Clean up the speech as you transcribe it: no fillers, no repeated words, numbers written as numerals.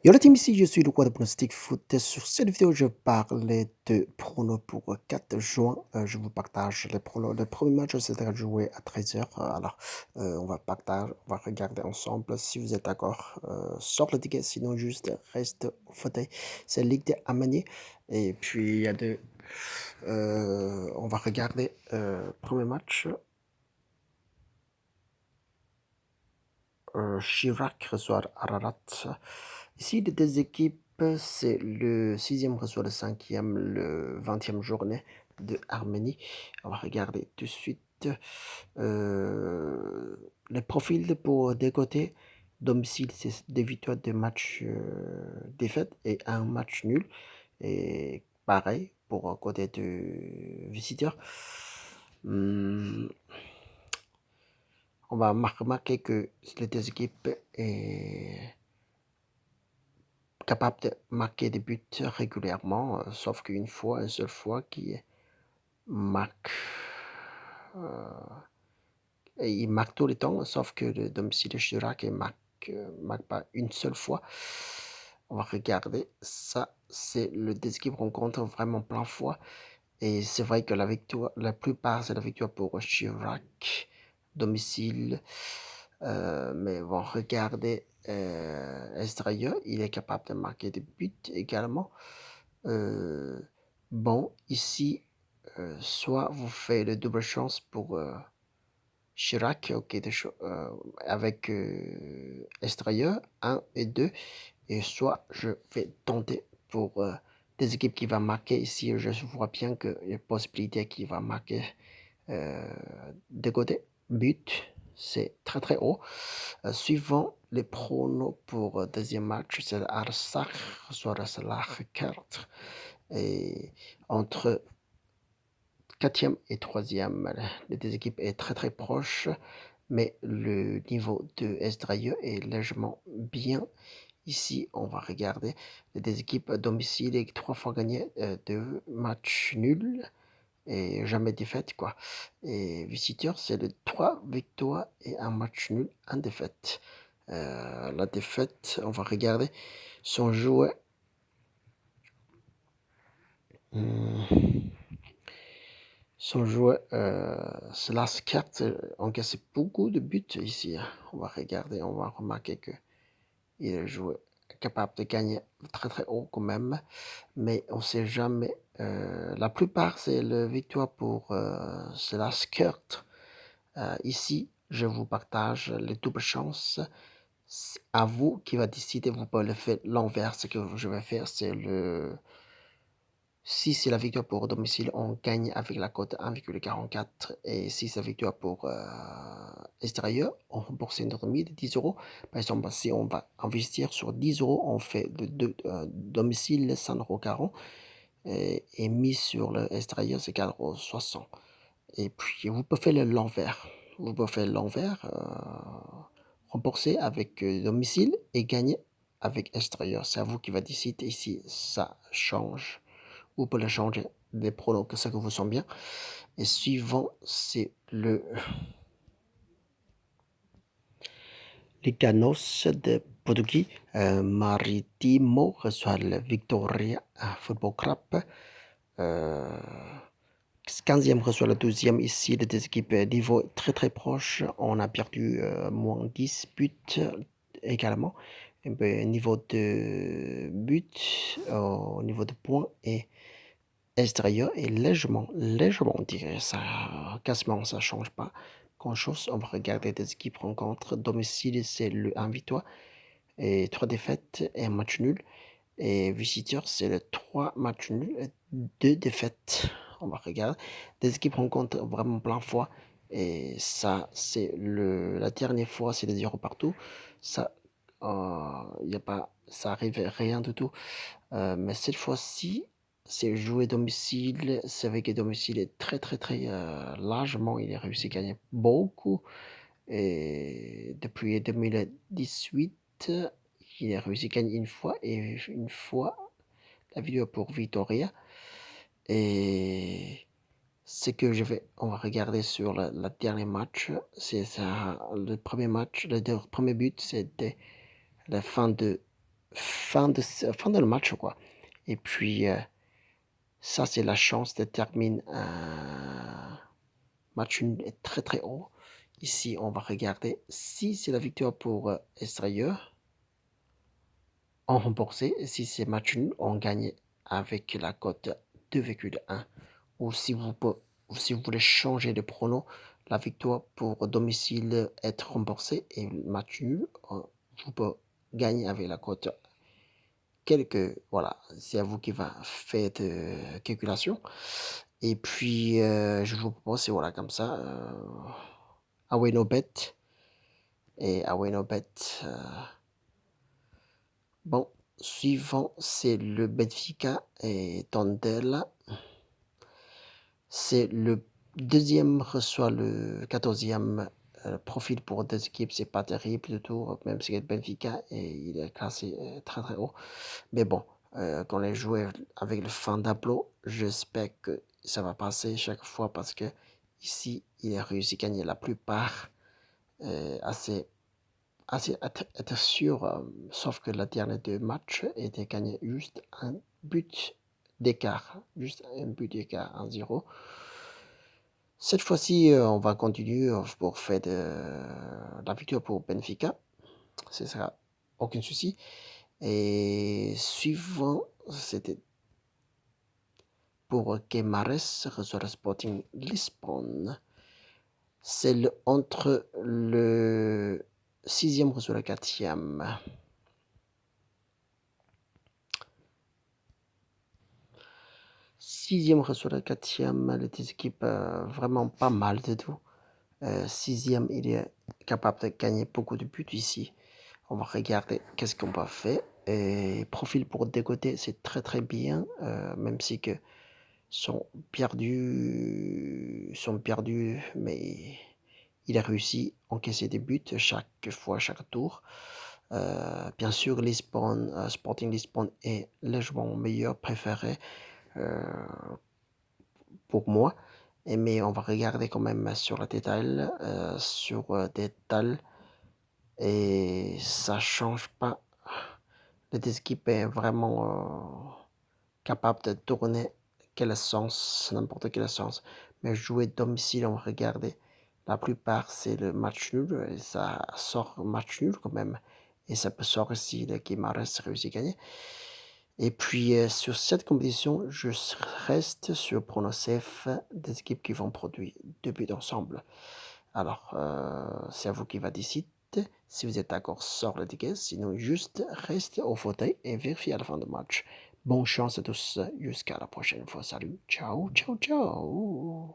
Yo la team, ici je suis le roi de pronostic foot. Sur cette vidéo, je parle de pronos pour 4 juin. Je vous partage les pronos. Le premier match sera joué à 13h. Alors, on va regarder ensemble. Si vous êtes d'accord, sort le ticket. Sinon, juste reste au fauteuil. C'est Ligue de Amanier. Et puis, il y a deux. On va regarder premier match. Chirac reçoit Ararat. Ici, les deux équipes, c'est le 6e reçoit le 5e, le 20e journée de Arménie. On va regarder tout de suite les profils pour des côtés. Domicile, c'est des victoires, deux matchs défaites et un match nul. Et pareil pour côté de visiteurs. On va remarquer que les deux équipes est capable de marquer des buts régulièrement, sauf une seule fois qui marque. Et il marque tout le temps, sauf que le domicile de Chirac marque pas une seule fois. On va regarder ça. C'est le deux équipes rencontrent vraiment plein fois. Et c'est vrai que la victoire, la plupart, c'est la victoire pour Chirac, domicile. Mais bon, regardez Estrella, il est capable de marquer des buts également. Bon, ici, soit vous faites le double chance pour Chirac, ok, avec Estrella, 1 et 2, et soit je vais tenter pour des équipes qui vont marquer. Ici, je vois bien qu'il y a possibilité qui va marquer euh, de côté. But, c'est très très haut. Suivant les pronos pour deuxième match, c'est Arsak, soit Arsak 4. Et entre quatrième et troisième, les deux équipes est très très proche, mais le niveau de Esdrailleux est légèrement bien. Ici, on va regarder les deux équipes à domicile et 3 fois gagné, 2 matchs nuls et jamais défaite quoi. Et visiteur, c'est le 3 victoires et un match nul, un défaite. La défaite, on va regarder son joueur. Son joueur, Slaskert, encaissé beaucoup de buts ici, hein. On va regarder, on va remarquer que il est joué capable de gagner très très haut quand même, mais on sait jamais. La plupart, c'est la victoire pour Slaskert. Ici, je vous partage les doubles chances. C'est à vous qui va décider, vous pouvez le faire l'envers. Ce que je vais faire, c'est le si c'est la victoire pour domicile, on gagne avec la cote 1,44. Et si c'est la victoire pour extérieur, on rembourse notre remise de 10 euros. Par exemple, si on va investir sur 10 euros, on fait de domicile 100,40 € et mis sur l'extérieur, c'est 4,60 €. Et puis, vous pouvez faire l'envers. Vous pouvez faire l'envers, rembourser avec domicile et gagner avec extérieur. C'est à vous qui va décider si ça change. Vous pouvez changer des pronos que ça que vous sent bien. Et suivant, c'est les Canos de Portugais. Maritimo reçoit le Victoria Football Club. 15e reçoit le 12e. Ici, les deux équipes niveau très très proche. On a perdu moins 10 buts également. Et bien, niveau de but, au niveau de points et extérieur est légèrement, on dirait ça, quasiment ça change pas grand-chose. On va regarder des équipes rencontres. Domicile, c'est le 1 victoire et 3 défaites et un match nul. Et visiteur, c'est le 3 matchs nuls et 2 défaites. On va regarder. Des équipes rencontrent vraiment plein fois. Et ça, c'est la dernière fois, c'est les 0 partout. Ça, y a pas, ça arrive rien du tout. Mais cette fois-ci, c'est joué domicile. C'est avec un domicile est très très très largement. Il a réussi à gagner beaucoup. Et depuis 2018, il a réussi à gagner une fois et une fois la vidéo pour Vitoria. Et ce que on va regarder sur le dernier match, c'est ça, le premier match, le premier but, c'était la fin de fin de le match, quoi. Et puis, ça, c'est la chance de terminer un match nul est très très haut. Ici, on va regarder si c'est la victoire pour extérieur, on remboursé. Si c'est match nul, on gagne avec la cote 2,1. Ou si vous voulez changer de pronom, la victoire pour domicile être remboursée et le match nul, vous pouvez gagner avec la cote voilà, c'est à vous qui va faire de calculation. Et puis, je vous propose, c'est voilà, comme ça, Away No Bet et Away No Bet. Bon, suivant, c'est le Benfica et Tondela. C'est le deuxième reçoit le 14e. Profil pour deux équipes, c'est pas terrible du tout, même si c'est Benfica et il est classé très très haut. Mais bon, quand on joué avec le fin d'Aplo, j'espère que ça va passer chaque fois parce que ici, il a réussi à gagner la plupart, assez, être sûr, sauf que la dernière deux matchs étaient gagnés juste un but d'écart, juste un but d'écart, 1-0. Cette fois-ci, on va continuer pour faire la victoire pour Benfica. Ce sera aucun souci. Et suivant, c'était pour Guimarães reçoit le Sporting Lisbonne. C'est entre le 6e reçoit le 4e. 6e reçoit le 4e. Les deux équipes vraiment pas mal du tout. 6e, il est capable de gagner beaucoup de buts ici. On va regarder qu'est-ce qu'on va faire. Et profil pour décoter, c'est très très bien, même si que sont perdus, mais il a réussi à encaisser des buts chaque fois, chaque tour. Bien sûr, Lisbonne, Sporting Lisbonne est légèrement meilleur, préféré euh, pour moi. Mais on va regarder quand même sur le détail, détail, et ça change pas. Les deux équipes est vraiment capable de tourner quel sens, n'importe quel sens. Mais jouer domicile, on va regarder. La plupart, c'est le match nul, et ça sort match nul quand même. Et ça peut sortir si le Guimarães réussit à gagner. Et puis, sur cette compétition, je reste sur pronostic des équipes qui vont produire deux buts ensemble. Alors, c'est à vous qui va décider. Si vous êtes d'accord, sort le ticket. Sinon, juste restez au fauteuil et vérifiez à la fin du match. Bonne chance à tous. Jusqu'à la prochaine fois. Salut. Ciao, ciao, ciao.